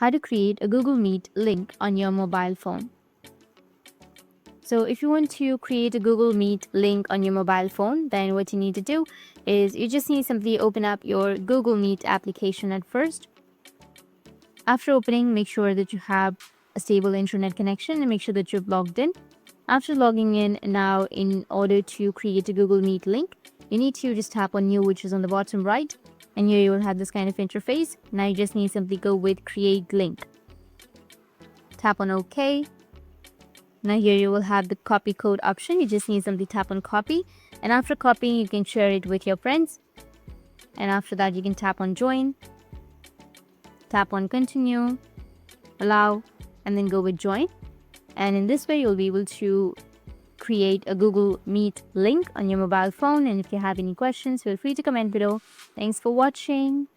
how to create a Google Meet link on your mobile phone. So if you want to create a Google Meet link on your mobile phone, then what you need to do is you just need to simply open up your Google Meet application at first. After opening, make sure that you have a stable internet connection and make sure that you've logged in. After logging in, now in order to create a Google Meet link, you need to just tap on New, which is on the bottom right, and here you will have this kind of interface. Now you just need to simply go with Create Link. Tap on OK. Now here you will have the copy code option. You just need to simply tap on Copy, and after copying, you can share it with your friends. And after that, you can tap on Join, tap on Continue, Allow, and then go with Join. And in this way, you'll be able to create a Google Meet link on your mobile phone. And if you have any questions, feel free to comment below. Thanks for watching.